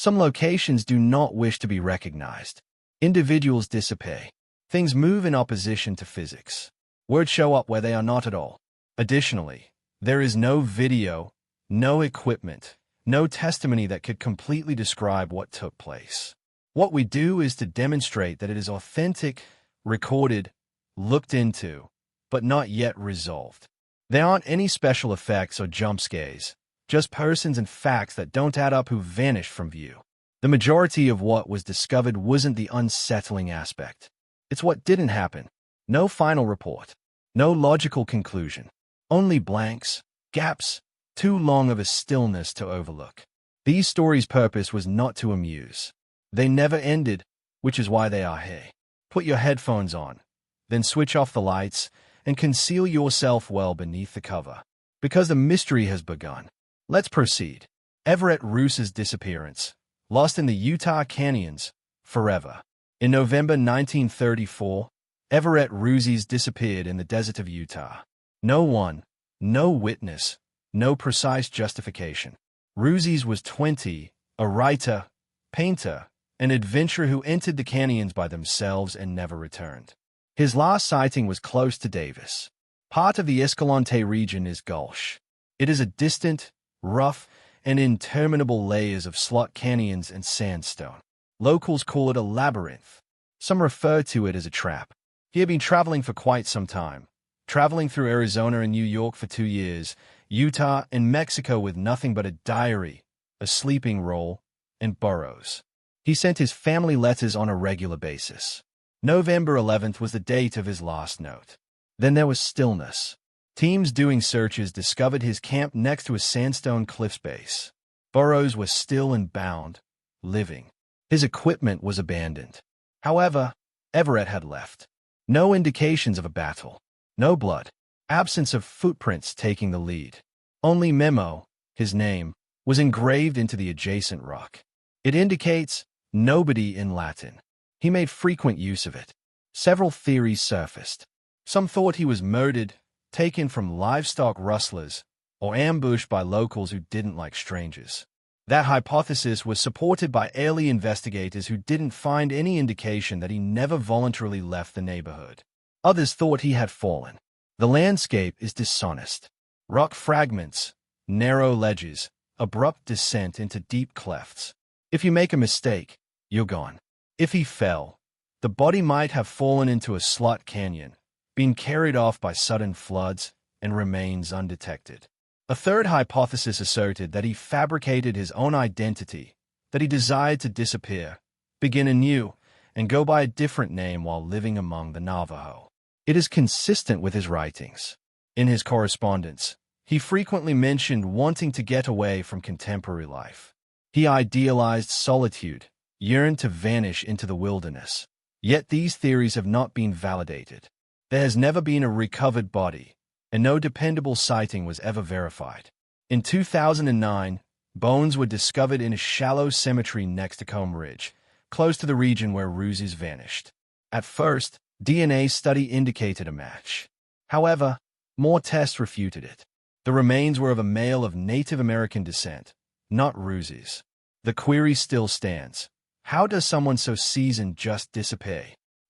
Some locations do not wish to be recognized. Individuals disappear. Things move in opposition to physics. Words show up where they are not at all. Additionally, there is no video, no equipment, no testimony that could completely describe what took place. What we do is to demonstrate that it is authentic, recorded, looked into, but not yet resolved. There aren't any special effects or jump scares, just persons and facts that don't add up who vanished from view. The majority of what was discovered wasn't the unsettling aspect. It's what didn't happen. No final report. No logical conclusion. Only blanks, gaps, too long of a stillness to overlook. These stories' purpose was not to amuse. They never ended, which is why they are here. Put your headphones on, then switch off the lights, and conceal yourself well beneath the cover. Because the mystery has begun. Let's proceed. Everett Roos's disappearance. Lost in the Utah canyons, forever. In November 1934, Everett Roosies disappeared in the desert of Utah. No one, no witness, no precise justification. Roosies was 20, a writer, painter, an adventurer who entered the canyons by themselves and never returned. His last sighting was close to Davis. Part of the Escalante region is Gulch. It is a distant, rough, and interminable layers of slot canyons and sandstone. Locals call it a labyrinth. Some refer to it as a trap. He had been traveling for quite some time, traveling through Arizona and New York for 2 years, Utah and Mexico with nothing but a diary, a sleeping roll, and burros. He sent his family letters on a regular basis. November 11th was the date of his last note. Then there was stillness. Teams doing searches discovered his camp next to a sandstone cliff's base. Burros were still and bound, living. His equipment was abandoned. However, Everett had left. No indications of a battle. No blood. Absence of footprints taking the lead. Only Memo, his name, was engraved into the adjacent rock. It indicates nobody in Latin. He made frequent use of it. Several theories surfaced. Some thought he was murdered, taken from livestock rustlers, or ambushed by locals who didn't like strangers. That hypothesis was supported by early investigators who didn't find any indication that he never voluntarily left the neighborhood. Others thought he had fallen. The landscape is dishonest. Rock fragments, narrow ledges, abrupt descent into deep clefts. If you make a mistake, you're gone. If he fell, the body might have fallen into a slot canyon, been carried off by sudden floods, and remains undetected. A third hypothesis asserted that he fabricated his own identity, that he desired to disappear, begin anew, and go by a different name while living among the Navajo. It is consistent with his writings. In his correspondence, he frequently mentioned wanting to get away from contemporary life. He idealized solitude, yearned to vanish into the wilderness. Yet these theories have not been validated. There has never been a recovered body, and no dependable sighting was ever verified. In 2009, bones were discovered in a shallow cemetery next to Combe Ridge, close to the region where Roosies vanished. At first, DNA study indicated a match. However, more tests refuted it. The remains were of a male of Native American descent, not Roosies. The query still stands. How does someone so seasoned just disappear?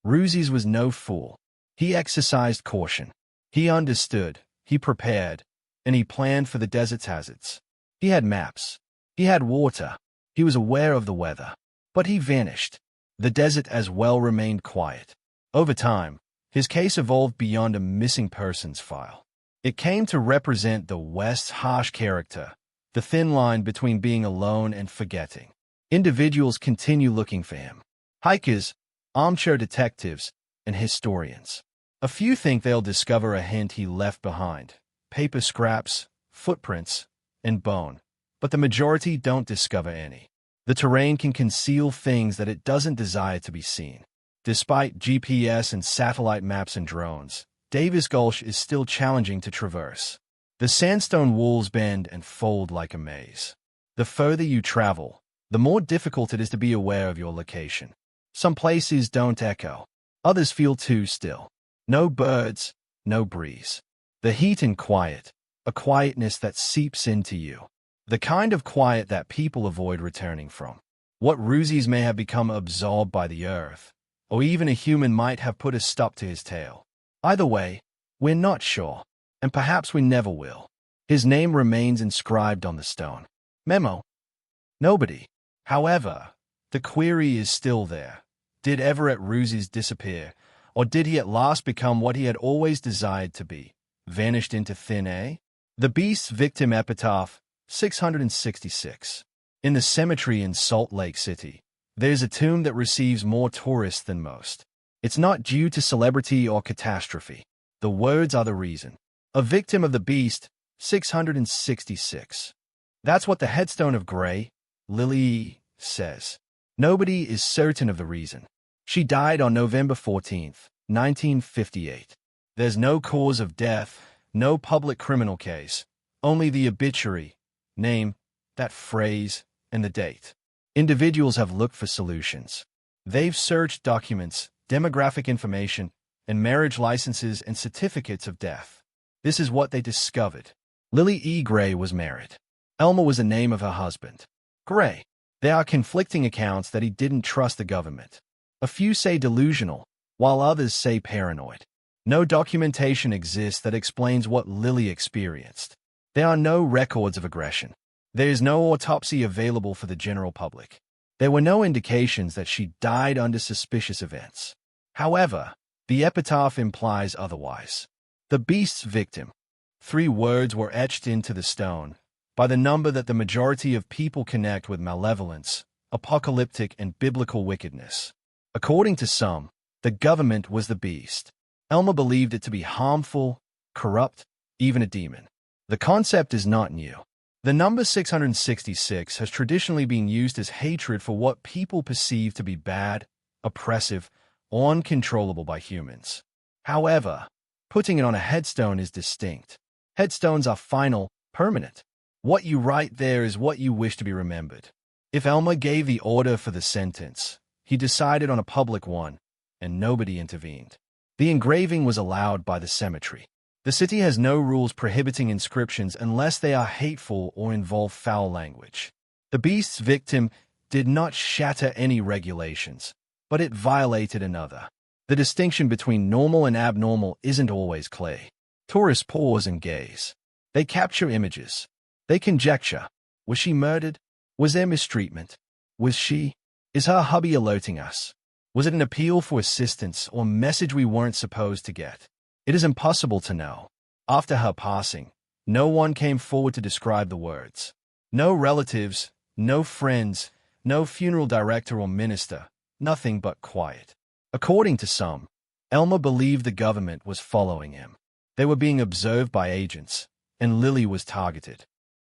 Roosies was no fool. He exercised caution. He understood, he prepared, and he planned for the desert's hazards. He had maps. He had water. He was aware of the weather. But he vanished. The desert as well remained quiet. Over time, his case evolved beyond a missing persons file. It came to represent the West's harsh character, the thin line between being alone and forgetting. Individuals continue looking for him. Hikers, armchair detectives, and historians. A few think they'll discover a hint he left behind, paper scraps, footprints, and bone, but the majority don't discover any. The terrain can conceal things that it doesn't desire to be seen. Despite GPS and satellite maps and drones, Davis Gulch is still challenging to traverse. The sandstone walls bend and fold like a maze. The further you travel, the more difficult it is to be aware of your location. Some places don't echo. Others feel too still. No birds, no breeze. The heat and quiet, a quietness that seeps into you. The kind of quiet that people avoid returning from. What ruses may have become absorbed by the earth, or even a human might have put a stop to his tale. Either way, we're not sure, and perhaps we never will. His name remains inscribed on the stone. Memo. Nobody. However, the query is still there. Did Everett Ruses disappear, or did he at last become what he had always desired to be, vanished into thin air? The Beast's Victim Epitaph, 666. In the cemetery in Salt Lake City, there's a tomb that receives more tourists than most. It's not due to celebrity or catastrophe. The words are the reason. A victim of the Beast, 666. That's what the headstone of Gray, Lily, says. Nobody is certain of the reason. She died on November 14, 1958. There's no cause of death, no public criminal case, only the obituary, name, that phrase, and the date. Individuals have looked for solutions. They've searched documents, demographic information, and marriage licenses and certificates of death. This is what they discovered. Lily E. Gray was married. Elmer was the name of her husband. Gray. There are conflicting accounts that he didn't trust the government. A few say delusional, while others say paranoid. No documentation exists that explains what Lily experienced. There are no records of aggression. There is no autopsy available for the general public. There were no indications that she died under suspicious events. However, the epitaph implies otherwise. The Beast's Victim. 3 words were etched into the stone, by the number that the majority of people connect with malevolence, apocalyptic, and biblical wickedness. According to some, the government was the beast. Elmer believed it to be harmful, corrupt, even a demon. The concept is not new. The number 666 has traditionally been used as hatred for what people perceive to be bad, oppressive, or uncontrollable by humans. However, putting it on a headstone is distinct. Headstones are final, permanent. What you write there is what you wish to be remembered. If Elmer gave the order for the sentence, he decided on a public one, and nobody intervened. The engraving was allowed by the cemetery. The city has no rules prohibiting inscriptions unless they are hateful or involve foul language. The Beast's Victim did not shatter any regulations, but it violated another. The distinction between normal and abnormal isn't always clear. Tourists pause and gaze. They capture images. They conjecture. Was she murdered? Was there mistreatment? Was she? Is her hubby alerting us? Was it an appeal for assistance or message we weren't supposed to get? It is impossible to know. After her passing, no one came forward to describe the words. No relatives, no friends, no funeral director or minister, nothing but quiet. According to some, Elmer believed the government was following him. They were being observed by agents, and Lily was targeted.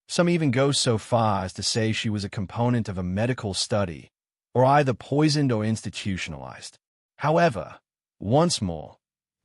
Some even go so far as to say she was a component of a medical study, or either poisoned or institutionalized. However, once more,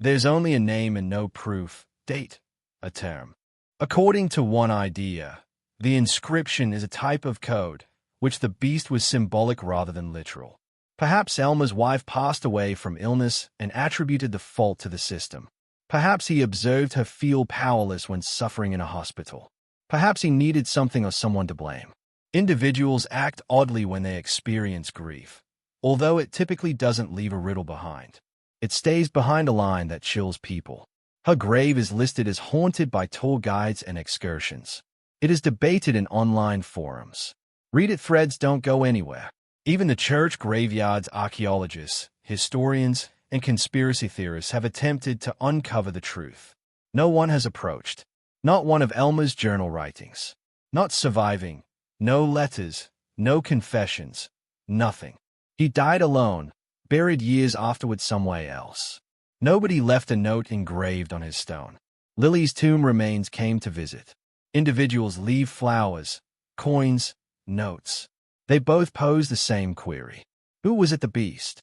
there's only a name and no proof, date, a term. According to one idea, the inscription is a type of code, which the beast was symbolic rather than literal. Perhaps Elmer's wife passed away from illness and attributed the fault to the system. Perhaps he observed her feel powerless when suffering in a hospital. Perhaps he needed something or someone to blame. Individuals act oddly when they experience grief, although it typically doesn't leave a riddle behind. It stays behind a line that chills people. Her grave is listed as haunted by tour guides and excursions. It is debated in online forums. Reddit threads don't go anywhere. Even the church graveyards archaeologists, historians, and conspiracy theorists have attempted to uncover the truth. No one has approached. Not one of Elmer's journal writings. Not surviving. No letters. No confessions. Nothing. He died alone, buried years afterward somewhere else. Nobody left a note engraved on his stone. Lily's tomb remains came to visit. Individuals leave flowers, coins, notes. They both pose the same query. Who was it the beast?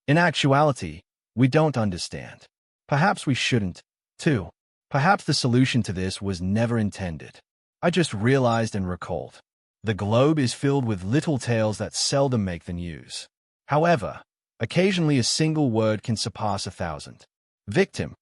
In actuality, we don't understand. Perhaps we shouldn't, too. Perhaps the solution to this was never intended. I just realized and recalled. The globe is filled with little tales that seldom make the news. However, occasionally a single word can surpass 1,000. Victim.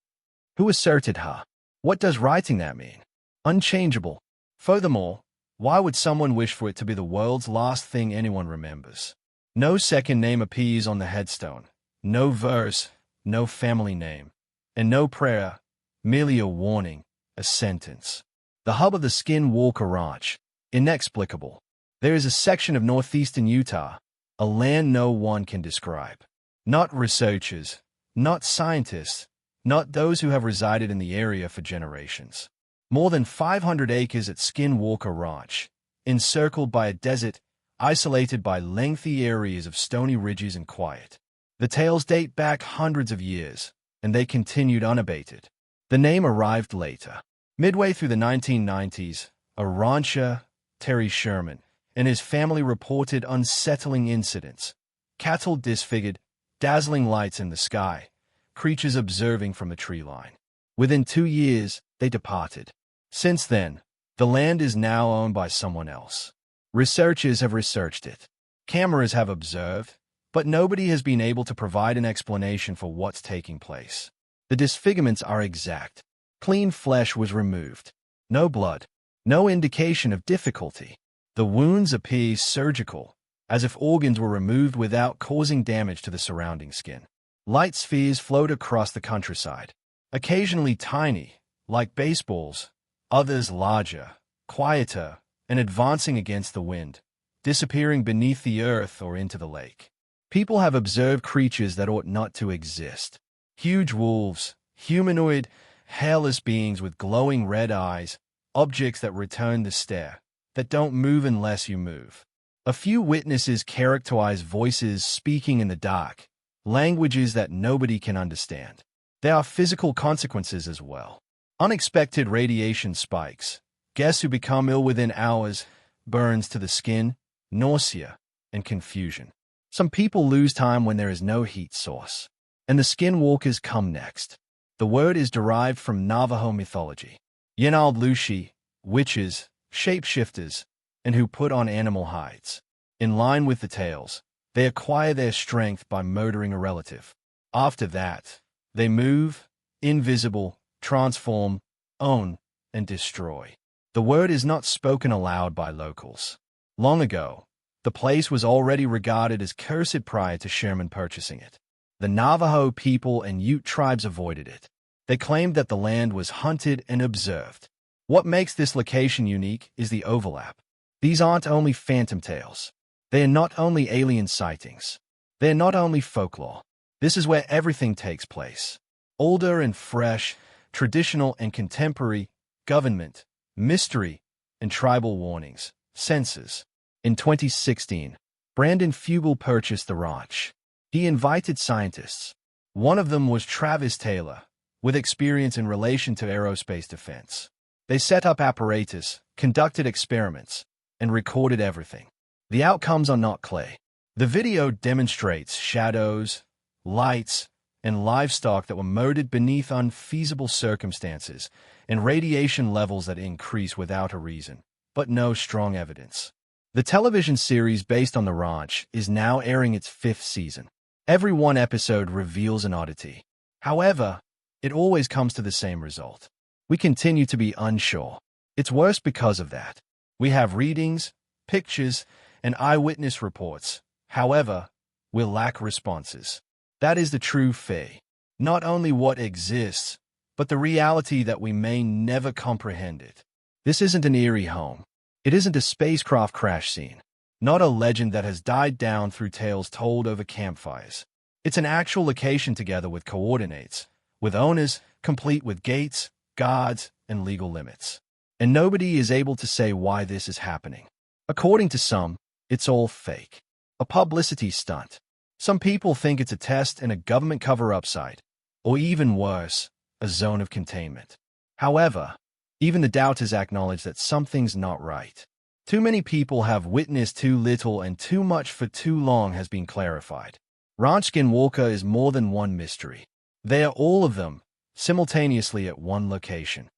Who asserted her? What does writing that mean? Unchangeable. Furthermore, why would someone wish for it to be the world's last thing anyone remembers? No second name appears on the headstone, no verse, no family name, and no prayer, merely a warning, a sentence. The hub of the Skinwalker Ranch, inexplicable. There is a section of northeastern Utah, a land no one can describe. Not researchers, not scientists, not those who have resided in the area for generations. More than 500 acres at Skinwalker Ranch, encircled by a desert, isolated by lengthy areas of stony ridges and quiet. The tales date back hundreds of years, and they continued unabated. The name arrived later. Midway through the 1990s, a rancher, Terry Sherman, and his family reported unsettling incidents. Cattle disfigured, dazzling lights in the sky, creatures observing from the tree line. Within 2 years, they departed. Since then, the land is now owned by someone else. Researchers have researched it. Cameras have observed, but nobody has been able to provide an explanation for what's taking place. The disfigurements are exact. Clean flesh was removed. No blood. No indication of difficulty. The wounds appear surgical, as if organs were removed without causing damage to the surrounding skin. Light spheres float across the countryside, occasionally tiny, like baseballs, others larger, quieter, and advancing against the wind, disappearing beneath the earth or into the lake. People have observed creatures that ought not to exist. Huge wolves, humanoid, hairless beings with glowing red eyes, objects that return the stare, that don't move unless you move. A few witnesses characterize voices speaking in the dark, languages that nobody can understand. There are physical consequences as well. Unexpected radiation spikes, guests who become ill within hours, burns to the skin, nausea, and confusion. Some people lose time when there is no heat source. And the skinwalkers come next. The word is derived from Navajo mythology. Yinald-Lushi, witches, shapeshifters, and who put on animal hides. In line with the tales, they acquire their strength by murdering a relative. After that, they move, invisible, transform, own, and destroy. The word is not spoken aloud by locals. Long ago, the place was already regarded as cursed prior to Sherman purchasing it. The Navajo people and Ute tribes avoided it. They claimed that the land was hunted and observed. What makes this location unique is the overlap. These aren't only phantom tales. They are not only alien sightings. They are not only folklore. This is where everything takes place. Older and fresh, traditional and contemporary, government, mystery, and tribal warnings, senses. In 2016, Brandon Fugel purchased the ranch. He invited scientists. One of them was Travis Taylor, with experience in relation to aerospace defense. They set up apparatus, conducted experiments, and recorded everything. The outcomes are not clay. The video demonstrates shadows, lights, and livestock that were murdered beneath unfeasible circumstances, and radiation levels that increase without a reason, but no strong evidence. The television series based on the ranch is now airing its 5th season. Every one episode reveals an oddity. However, it always comes to the same result. We continue to be unsure. It's worse because of that. We have readings, pictures, and eyewitness reports. However, we lack responses. That is the true fae. Not only what exists, but the reality that we may never comprehend it. This isn't an eerie home. It isn't a spacecraft crash scene. Not a legend that has died down through tales told over campfires. It's an actual location together with coordinates, with owners, complete with gates, guards, and legal limits. And nobody is able to say why this is happening. According to some, it's all fake. A publicity stunt. Some people think it's a test and a government cover-up site, or even worse, a zone of containment. However, even the doubters acknowledge that something's not right. Too many people have witnessed too little, and too much for too long has been clarified. Ranch Skinwalker is more than one mystery. They are all of them, simultaneously at one location.